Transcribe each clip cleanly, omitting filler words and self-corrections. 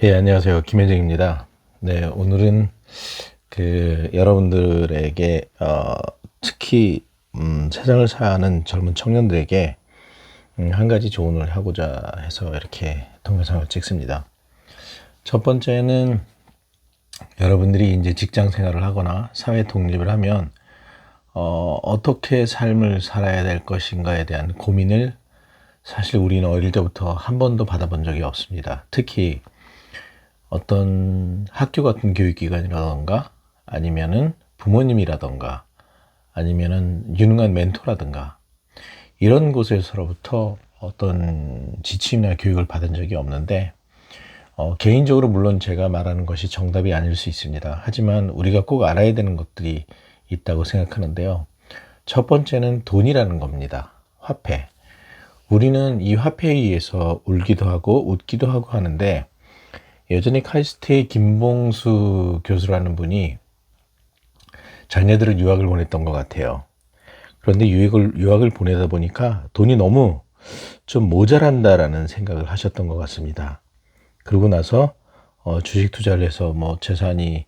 예, 안녕하세요. 김현정입니다. 네, 오늘은 여러분들에게, 특히, 세상을 사는 젊은 청년들에게, 한 가지 조언을 하고자 해서 이렇게 동영상을 찍습니다. 첫 번째는 여러분들이 이제 직장 생활을 하거나 사회 독립을 하면, 어떻게 삶을 살아야 될 것인가에 대한 고민을 사실 우리는 어릴 때부터 한 번도 받아본 적이 없습니다. 특히, 어떤 학교 같은 교육기관이라던가 아니면은 부모님이라던가 아니면은 유능한 멘토라든가 이런 곳에서로부터 어떤 지침이나 교육을 받은 적이 없는데 개인적으로 물론 제가 말하는 것이 정답이 아닐 수 있습니다. 하지만 우리가 꼭 알아야 되는 것들이 있다고 생각하는데요. 첫 번째는 돈이라는 겁니다. 화폐. 우리는 이 화폐에 의해서 울기도 하고 웃기도 하고 하는데 예전에 카이스트의 김봉수 교수라는 분이 자녀들을 유학을 보냈던 것 같아요. 그런데 유학을 보내다 보니까 돈이 너무 좀 모자란다라는 생각을 하셨던 것 같습니다. 그러고 나서 주식 투자를 해서 뭐 재산이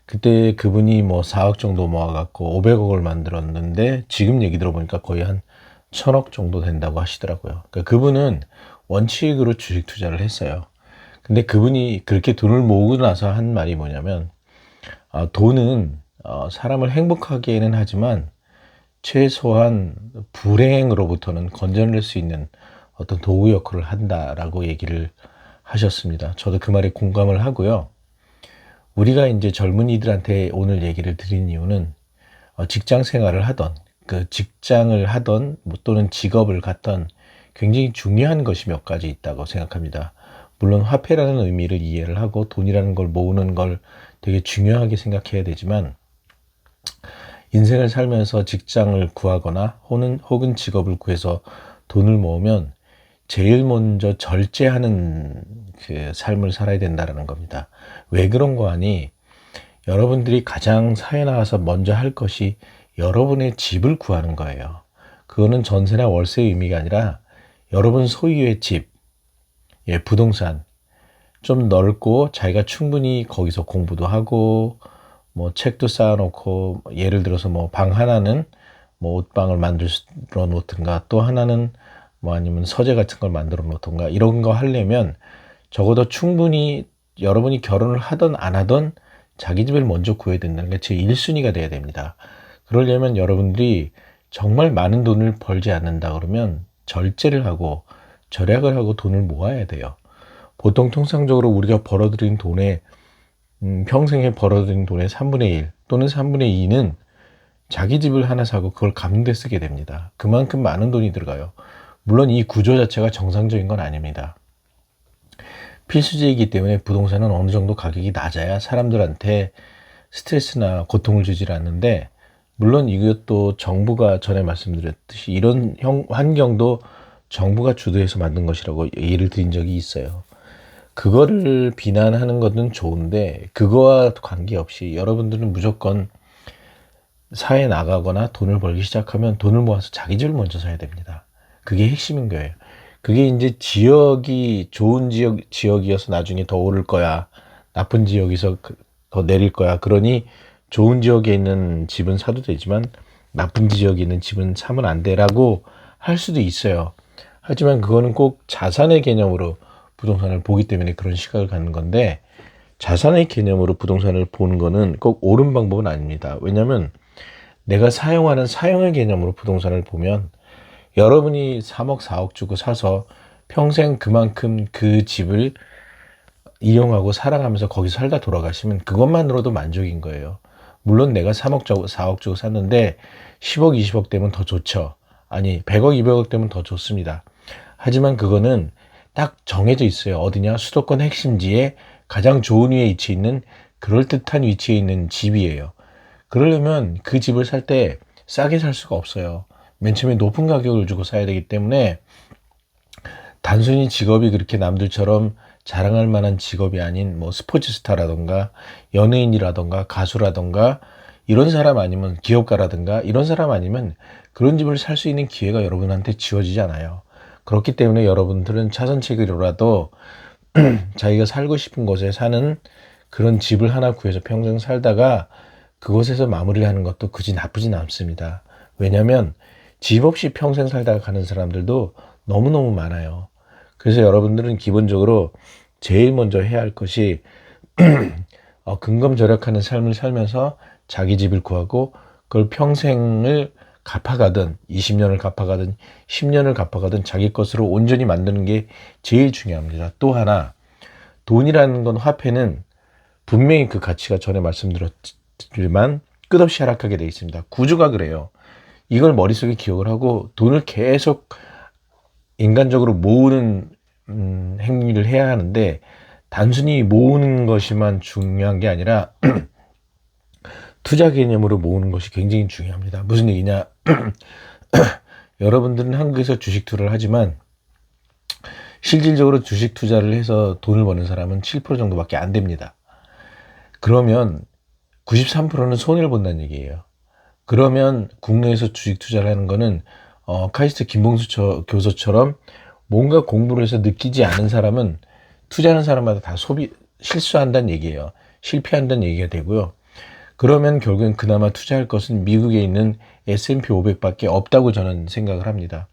그때 그분이 뭐 4억 정도 모아갖고 500억을 만들었는데 지금 얘기 들어보니까 거의 한 1000억 정도 된다고 하시더라고요. 그러니까 그분은 원칙으로 주식 투자를 했어요. 근데 그분이 그렇게 돈을 모으고 나서 한 말이 뭐냐면, 돈은 사람을 행복하게는 하지만 최소한 불행으로부터는 건져낼 수 있는 어떤 도구 역할을 한다라고 얘기를 하셨습니다. 저도 그 말에 공감을 하고요. 우리가 이제 젊은이들한테 오늘 얘기를 드린 이유는 직장 생활을 하던, 그 직장을 하던 또는 직업을 갖던 굉장히 중요한 것이 몇 가지 있다고 생각합니다. 물론 화폐라는 의미를 이해를 하고 돈이라는 걸 모으는 걸 되게 중요하게 생각해야 되지만 인생을 살면서 직장을 구하거나 혹은 직업을 구해서 돈을 모으면 제일 먼저 절제하는 그 삶을 살아야 된다는 겁니다. 왜 그런 거 아니? 여러분들이 가장 사회 나가서 먼저 할 것이 여러분의 집을 구하는 거예요. 그거는 전세나 월세의 의미가 아니라 여러분 소유의 집, 예, 부동산 좀 넓고 자기가 충분히 거기서 공부도 하고 뭐 책도 쌓아놓고 예를 들어서 뭐 방 하나는 뭐 옷방을 만들어 놓든가 또 하나는 뭐 아니면 서재 같은 걸 만들어 놓든가 이런 거 하려면 적어도 충분히 여러분이 결혼을 하든 안 하든 자기 집을 먼저 구해야 된다는 게 제 1순위가 돼야 됩니다. 그러려면 여러분들이 정말 많은 돈을 벌지 않는다 그러면 절제를 하고 절약을 하고 돈을 모아야 돼요. 보통 통상적으로 우리가 벌어들인 돈의 평생에 벌어들인 돈의 3분의 1 또는 3분의 2는 자기 집을 하나 사고 그걸 갚는 데 쓰게 됩니다. 그만큼 많은 돈이 들어가요. 물론 이 구조 자체가 정상적인 건 아닙니다. 필수지이기 때문에 부동산은 어느 정도 가격이 낮아야 사람들한테 스트레스나 고통을 주질 않는데 물론 이것도 정부가 전에 말씀드렸듯이 이런 환경도 정부가 주도해서 만든 것이라고 예를 드린 적이 있어요. 그거를 비난하는 것은 좋은데 그거와 관계없이 여러분들은 무조건 사회에 나가거나 돈을 벌기 시작하면 돈을 모아서 자기 집을 먼저 사야 됩니다. 그게 핵심인 거예요. 그게 이제 지역이 좋은 지역이어서 나중에 더 오를 거야. 나쁜 지역에서 더 내릴 거야. 그러니 좋은 지역에 있는 집은 사도 되지만 나쁜 지역에 있는 집은 사면 안 되라고 할 수도 있어요. 하지만 그거는 꼭 자산의 개념으로 부동산을 보기 때문에 그런 시각을 갖는 건데 자산의 개념으로 부동산을 보는 거는 꼭 옳은 방법은 아닙니다. 왜냐하면 내가 사용하는 사용의 개념으로 부동산을 보면 여러분이 3억, 4억 주고 사서 평생 그만큼 그 집을 이용하고 살아가면서 거기 살다 돌아가시면 그것만으로도 만족인 거예요. 물론 내가 3억, 4억 주고 샀는데 10억, 20억 되면 더 좋죠. 아니, 100억, 200억 되면 더 좋습니다. 하지만 그거는 딱 정해져 있어요. 어디냐? 수도권 핵심지에 가장 좋은 위치에 있는 그럴듯한 위치에 있는 집이에요. 그러려면 그 집을 살 때 싸게 살 수가 없어요. 맨 처음에 높은 가격을 주고 사야 되기 때문에 단순히 직업이 그렇게 남들처럼 자랑할 만한 직업이 아닌 뭐 스포츠 스타라던가 연예인이라던가 가수라던가 이런 사람 아니면 기업가라든가 이런 사람 아니면 그런 집을 살 수 있는 기회가 여러분한테 지워지지 않아요. 그렇기 때문에 여러분들은 차선책으로라도 자기가 살고 싶은 곳에 사는 그런 집을 하나 구해서 평생 살다가 그곳에서 마무리를 하는 것도 그지 나쁘진 않습니다. 왜냐하면 집 없이 평생 살다가 가는 사람들도 너무너무 많아요. 그래서 여러분들은 기본적으로 제일 먼저 해야 할 것이 근검절약하는 삶을 살면서 자기 집을 구하고 그걸 평생을 갚아가든 20년을 갚아가든 10년을 갚아가든 자기 것으로 온전히 만드는 게 제일 중요합니다. 또 하나, 돈이라는 건, 화폐는 분명히 그 가치가 전에 말씀드렸지만 끝없이 하락하게 되어 있습니다. 구조가 그래요. 이걸 머릿속에 기억을 하고 돈을 계속 인간적으로 모으는 행위를 해야 하는데, 단순히 모으는 것이만 중요한 게 아니라 투자 개념으로 모으는 것이 굉장히 중요합니다. 무슨 얘기냐? 여러분들은 한국에서 주식 투자를 하지만 실질적으로 주식 투자를 해서 돈을 버는 사람은 7% 정도밖에 안 됩니다. 그러면 93%는 손해를 본다는 얘기예요. 그러면 국내에서 주식 투자를 하는 거는 카이스트 김봉수 교수처럼 뭔가 공부를 해서 느끼지 않은 사람은 투자하는 사람마다 다 실수한다는 얘기예요. 실패한다는 얘기가 되고요. 그러면 결국엔 그나마 투자할 것은 미국에 있는 S&P 500밖에 없다고 저는 생각을 합니다.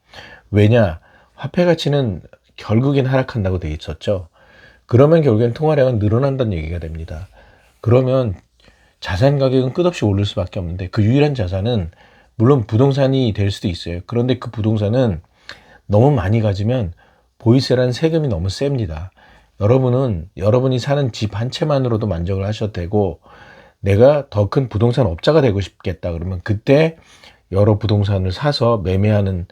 왜냐? 화폐 가치는 결국엔 하락한다고 돼 있었죠. 그러면 결국엔 통화량은 늘어난다는 얘기가 됩니다. 그러면 자산 가격은 끝없이 오를 수밖에 없는데, 그 유일한 자산은 물론 부동산이 될 수도 있어요. 그런데 그 부동산은 너무 많이 가지면 보이세라는 세금이 너무 셉니다. 여러분은 여러분이 사는 집 한 채만으로도 만족을 하셔도 되고, 내가 더 큰 부동산 업자가 되고 싶겠다 그러면 그때 여러 부동산을 사서 매매하는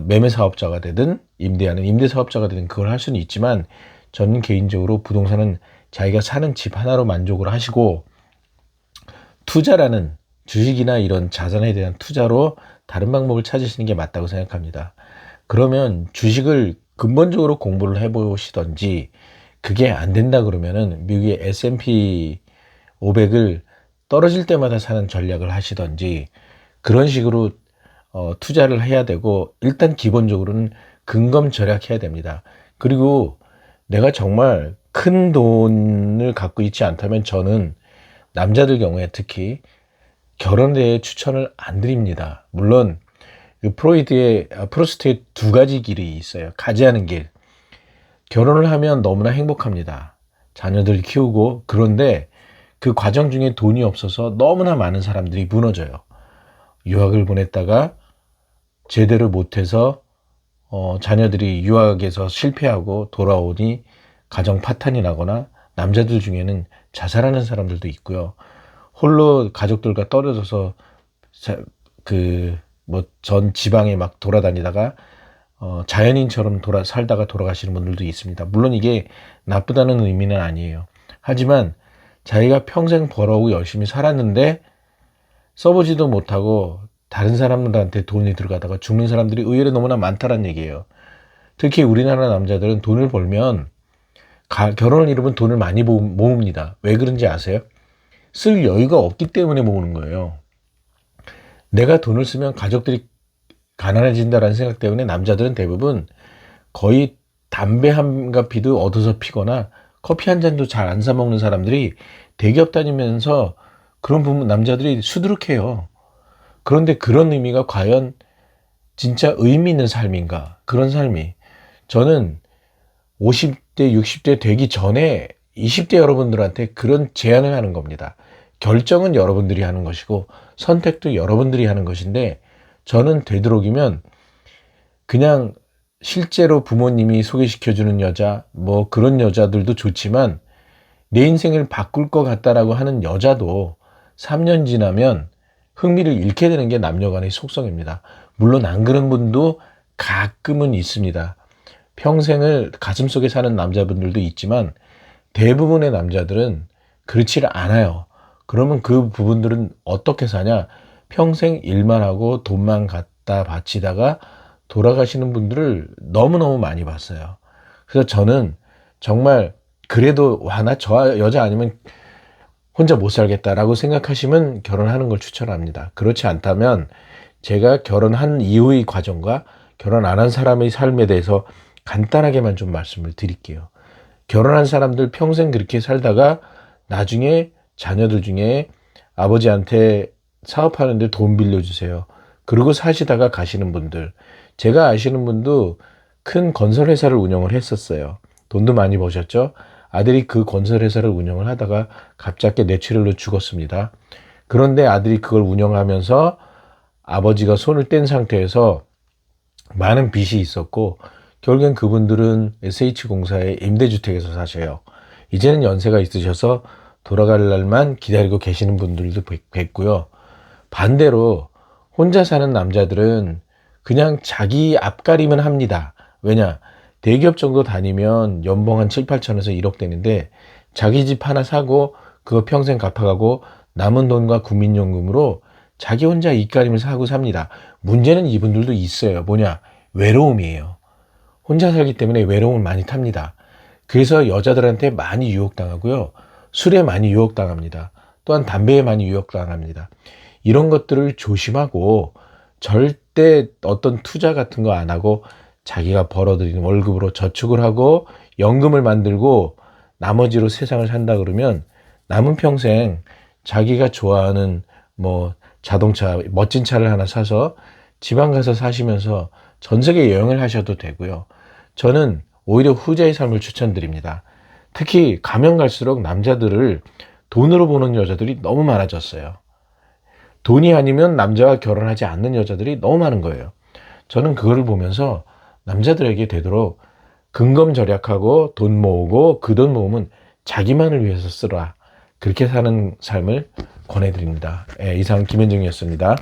매매 사업자가 되든 임대하는 임대 사업자가 되든 그걸 할 수는 있지만, 저는 개인적으로 부동산은 자기가 사는 집 하나로 만족을 하시고, 투자라는 주식이나 이런 자산에 대한 투자로 다른 방법을 찾으시는 게 맞다고 생각합니다. 그러면 주식을 근본적으로 공부를 해보시던지, 그게 안 된다 그러면은 미국의 S&P 500을 떨어질 때마다 사는 전략을 하시던지, 그런 식으로 투자를 해야 되고, 일단 기본적으로는 근검절약해야 됩니다. 그리고 내가 정말 큰 돈을 갖고 있지 않다면 저는 남자들 경우에 특히 결혼에 대해 추천을 안 드립니다. 물론 프로스트의 두 가지 길이 있어요. 가지 않은 길. 결혼을 하면 너무나 행복합니다. 자녀들 키우고. 그런데 그 과정 중에 돈이 없어서 너무나 많은 사람들이 무너져요. 유학을 보냈다가 제대로 못해서 자녀들이 유학에서 실패하고 돌아오니 가정 파탄이 나거나, 남자들 중에는 자살하는 사람들도 있고요. 홀로 가족들과 떨어져서 전 지방에 막 돌아다니다가 자연인처럼 살다가 돌아가시는 분들도 있습니다. 물론 이게 나쁘다는 의미는 아니에요. 하지만 자기가 평생 벌어오고 열심히 살았는데 써보지도 못하고 다른 사람들한테 돈이 들어가다가 죽는 사람들이 의외로 너무나 많다는 얘기예요. 특히 우리나라 남자들은 돈을 벌면 결혼을 이루면 돈을 많이 모읍니다. 왜 그런지 아세요? 쓸 여유가 없기 때문에 모으는 거예요. 내가 돈을 쓰면 가족들이 가난해진다라는 생각 때문에 남자들은 대부분 거의 담배 한 갑이도 얻어서 피거나 커피 한 잔도 잘 안 사 먹는 사람들이 대기업 다니면서 그런 부분 남자들이 수두룩해요. 그런데 그런 의미가 과연 진짜 의미 있는 삶인가? 그런 삶이, 저는 50대, 60대 되기 전에 20대 여러분들한테 그런 제안을 하는 겁니다. 결정은 여러분들이 하는 것이고 선택도 여러분들이 하는 것인데, 저는 되도록이면 그냥 실제로 부모님이 소개시켜주는 여자, 뭐 그런 여자들도 좋지만 내 인생을 바꿀 것 같다라고 하는 여자도 3년 지나면 흥미를 잃게 되는 게 남녀간의 속성입니다. 물론 안 그런 분도 가끔은 있습니다. 평생을 가슴속에 사는 남자분들도 있지만 대부분의 남자들은 그렇지 않아요. 그러면 그 부분들은 어떻게 사냐? 평생 일만 하고 돈만 갖다 바치다가 돌아가시는 분들을 너무너무 많이 봤어요. 그래서 저는 정말 그래도 나 저 여자 아니면 혼자 못 살겠다라고 생각하시면 결혼하는 걸 추천합니다. 그렇지 않다면 제가 결혼한 이후의 과정과 결혼 안 한 사람의 삶에 대해서 간단하게만 좀 말씀을 드릴게요. 결혼한 사람들 평생 그렇게 살다가 나중에 자녀들 중에 아버지한테 사업하는데 돈 빌려주세요. 그러고 사시다가 가시는 분들. 제가 아시는 분도 큰 건설회사를 운영을 했었어요. 돈도 많이 버셨죠. 아들이 그 건설회사를 운영을 하다가 갑자기 뇌출혈로 죽었습니다. 그런데 아들이 그걸 운영하면서 아버지가 손을 뗀 상태에서 많은 빚이 있었고, 결국엔 그분들은 SH공사의 임대주택에서 사셔요. 이제는 연세가 있으셔서 돌아갈 날만 기다리고 계시는 분들도 뵙고요. 반대로 혼자 사는 남자들은 그냥 자기 앞가림은 합니다. 왜냐? 대기업 정도 다니면 연봉 한 7, 8천에서 1억 되는데 자기 집 하나 사고 그거 평생 갚아가고 남은 돈과 국민연금으로 자기 혼자 입가림을 사고 삽니다. 문제는 이분들도 있어요. 뭐냐? 외로움이에요. 혼자 살기 때문에 외로움을 많이 탑니다. 그래서 여자들한테 많이 유혹당하고요. 술에 많이 유혹당합니다. 또한 담배에 많이 유혹당합니다. 이런 것들을 조심하고 절대 어떤 투자 같은 거 안 하고 자기가 벌어들이는 월급으로 저축을 하고 연금을 만들고 나머지로 세상을 산다 그러면 남은 평생 자기가 좋아하는 뭐 자동차, 멋진 차를 하나 사서 지방 가서 사시면서 전 세계 여행을 하셔도 되고요. 저는 오히려 후자의 삶을 추천드립니다. 특히 가면 갈수록 남자들을 돈으로 보는 여자들이 너무 많아졌어요. 돈이 아니면 남자와 결혼하지 않는 여자들이 너무 많은 거예요. 저는 그거를 보면서 남자들에게 되도록 근검절약하고 돈 모으고 그 돈 모으면 자기만을 위해서 쓰라. 그렇게 사는 삶을 권해드립니다. 이상 김현정이었습니다.